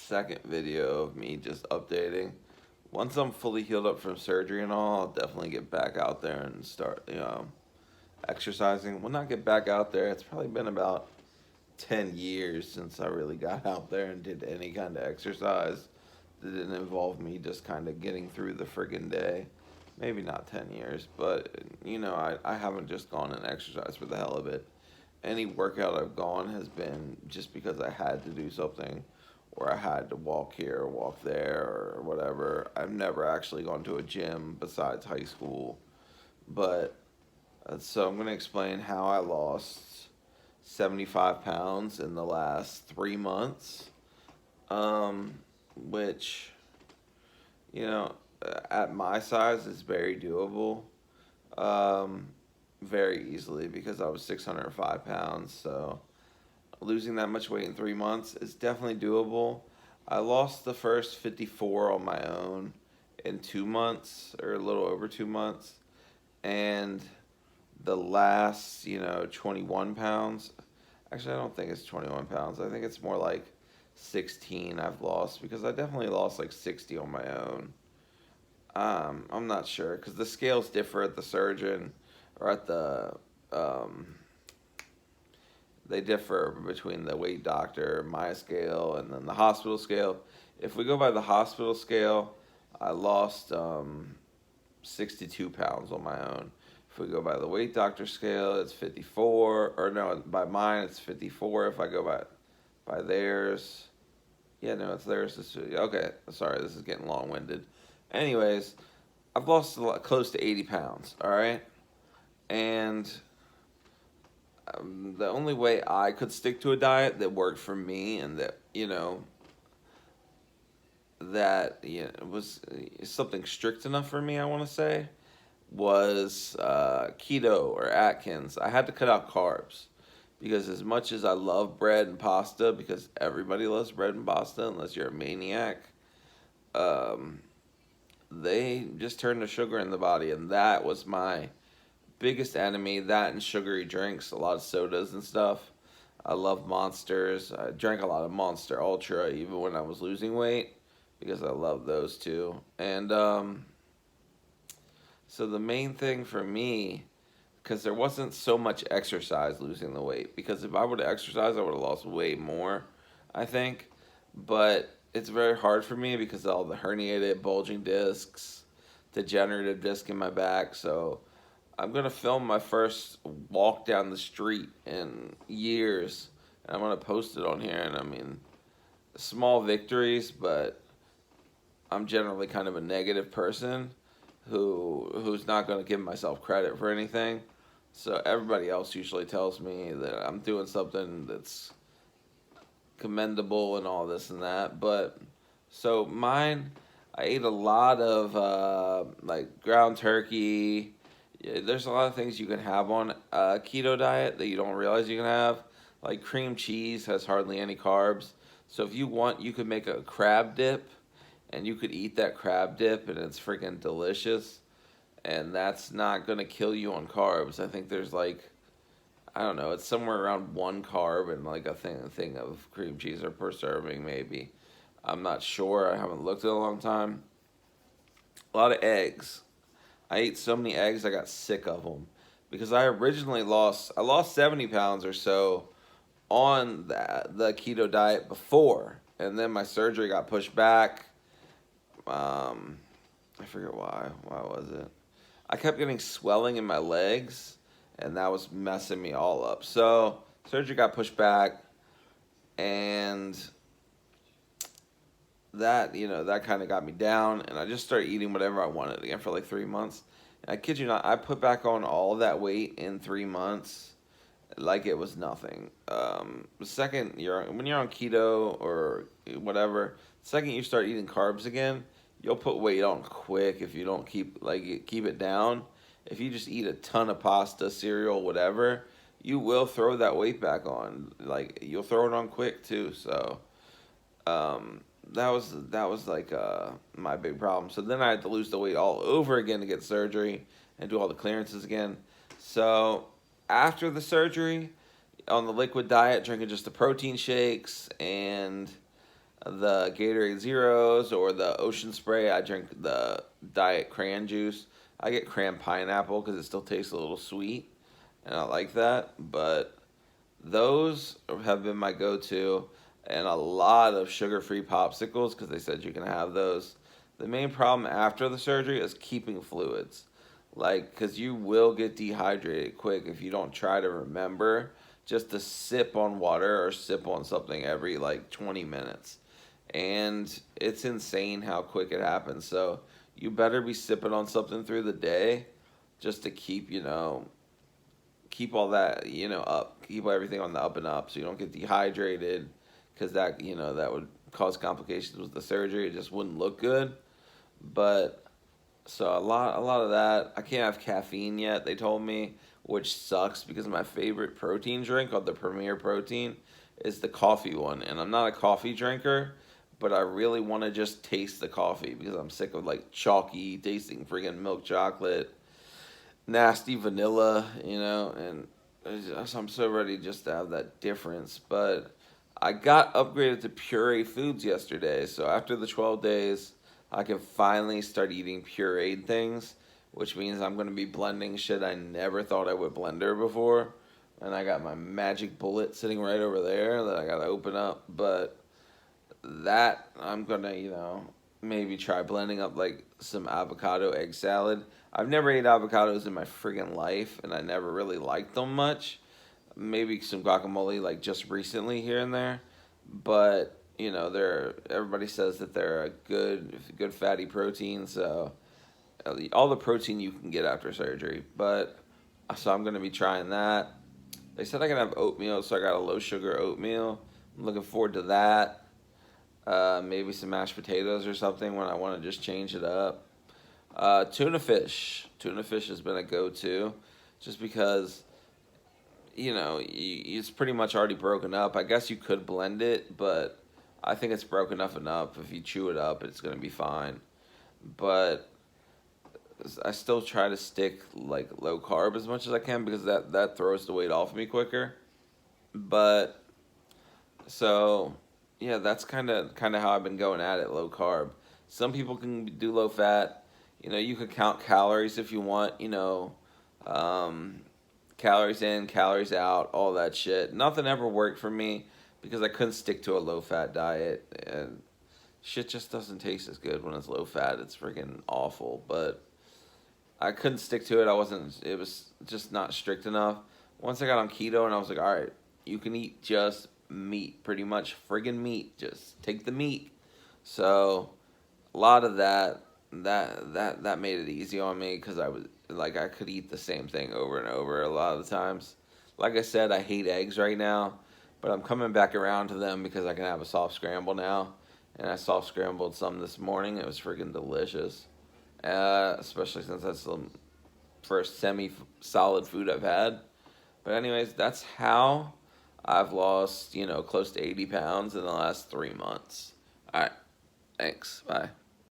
second video of me just updating. Once I'm fully healed up from surgery and all, I'll definitely get back out there and start, exercising. Well, not get back out there. It's probably been about 10 years since I really got out there and did any kind of exercise that didn't involve me just kind of getting through the friggin' day. Maybe not 10 years, but, I haven't just gone and exercised for the hell of it. Any workout I've gone has been just because I had to do something, or I had to walk here or walk there or whatever. I've never actually gone to a gym besides high school. But so I'm going to explain how I lost 75 pounds in the last 3 months, which, you know, at my size is very doable. Um, very easily because I was 605 pounds. So losing that much weight in 3 months is definitely doable. I lost the first 54 on my own in 2 months, or a little over 2 months. And the last, 21 pounds, actually, I don't think it's 21 pounds. I think it's more like 16 I've lost because I definitely lost like 60 on my own. I'm not sure because the scales differ at the surgeon or at the they differ between the weight doctor, my scale, and then the hospital scale. If we go by the hospital scale, I lost 62 pounds on my own. If we go by the weight doctor scale, it's 54. Or no, by mine, it's 54. If I go by theirs, yeah, no, it's theirs. Okay, sorry, this is getting long-winded. Anyways, I've lost close to 80 pounds, all right? And the only way I could stick to a diet that worked for me and that, was something strict enough for me, I want to say, was keto or Atkins. I had to cut out carbs because as much as I love bread and pasta, because everybody loves bread and pasta unless you're a maniac, um, they just turn to sugar in the body, and that was my biggest enemy. That and sugary drinks, a lot of sodas and stuff. I love Monsters. I drank a lot of Monster Ultra even when I was losing weight because I love those too. And so the main thing for me, because there wasn't so much exercise losing the weight, because if I would have exercised, I would have lost way more, I think. But it's very hard for me because of all the herniated, bulging discs, degenerative disc in my back. So I'm going to film my first walk down the street in years, and I'm going to post it on here. And I mean, small victories, but I'm generally kind of a negative person who's not going to give myself credit for anything. So everybody else usually tells me that I'm doing something that's commendable and all this and that. But so mine, I ate a lot of like ground turkey. Yeah, there's a lot of things you can have on a keto diet that you don't realize you can have. Like cream cheese has hardly any carbs. So if you want, you could make a crab dip and you could eat that crab dip and it's freaking delicious. And that's not going to kill you on carbs. I think there's like, I don't know, it's somewhere around 1 carb and like a thing of cream cheese or per serving maybe. I'm not sure. I haven't looked in a long time. A lot of eggs. I ate so many eggs I got sick of them because I lost 70 pounds or so on the keto diet before, and then my surgery got pushed back. I forget why. Why was it? I kept getting swelling in my legs, and that was messing me all up. So surgery got pushed back, and that kind of got me down, and I just started eating whatever I wanted again for like 3 months. And I kid you not, I put back on all that weight in 3 months like it was nothing. The second when you're on keto or whatever, the second you start eating carbs again, you'll put weight on quick if you don't keep it down. If you just eat a ton of pasta, cereal, whatever, you will throw that weight back on. Like you'll throw it on quick too. So that was like my big problem. So then I had to lose the weight all over again to get surgery and do all the clearances again. So after the surgery, on the liquid diet, drinking just the protein shakes and the Gatorade Zeros or the Ocean Spray. I drink the Diet Cran juice. I get cran pineapple because it still tastes a little sweet, and I like that. But those have been my go-to, and a lot of sugar-free popsicles because they said you can have those. The main problem after the surgery is keeping fluids, like because you will get dehydrated quick if you don't try to remember just to sip on water or sip on something every like 20 minutes. And it's insane how quick it happens. So you better be sipping on something through the day just to keep, keep all that, up, keep everything on the up and up so you don't get dehydrated because that, that would cause complications with the surgery. It just wouldn't look good. But so a lot of that. I can't have caffeine yet, they told me, which sucks because my favorite protein drink called the Premier Protein is the coffee one. And I'm not a coffee drinker, but I really want to just taste the coffee because I'm sick of like chalky tasting friggin' milk chocolate, nasty vanilla, and I'm so ready just to have that difference. But I got upgraded to pureed foods yesterday, so after the 12 days, I can finally start eating pureed things, which means I'm going to be blending shit I never thought I would blender before. And I got my magic bullet sitting right over there that I got to open up. But that, I'm going to, maybe try blending up like some avocado egg salad. I've never ate avocados in my friggin' life, and I never really liked them much. Maybe some guacamole like just recently here and there. But everybody says that they're a good fatty protein, so all the protein you can get after surgery. But so I'm gonna be trying that. They said I can have oatmeal, so I got a low sugar oatmeal. I'm looking forward to that. Maybe some mashed potatoes or something when I want to just change it up. Tuna fish. Tuna fish has been a go-to, just because it's pretty much already broken up. I guess you could blend it, but I think it's broken up enough. If you chew it up, it's gonna be fine. But I still try to stick like low carb as much as I can because that throws the weight off me quicker. But so yeah, that's kind of how I've been going at it, low carb. Some people can do low fat. You could count calories if you want. Calories in, calories out, all that shit. Nothing ever worked for me because I couldn't stick to a low fat diet, and shit just doesn't taste as good when it's low fat. It's freaking awful. But I couldn't stick to it. It was just not strict enough. Once I got on keto and I was like, all right, you can eat just meat, pretty much friggin' meat. Just take the meat. So a lot of that made it easy on me because I was like I could eat the same thing over and over a lot of the times. Like I said, I hate eggs right now, but I'm coming back around to them because I can have a soft scramble now. And I soft scrambled some this morning. It was freaking delicious, especially since that's the first semi-solid food I've had. But anyways, that's how I've lost, close to 80 pounds in the last 3 months. All right, thanks, bye.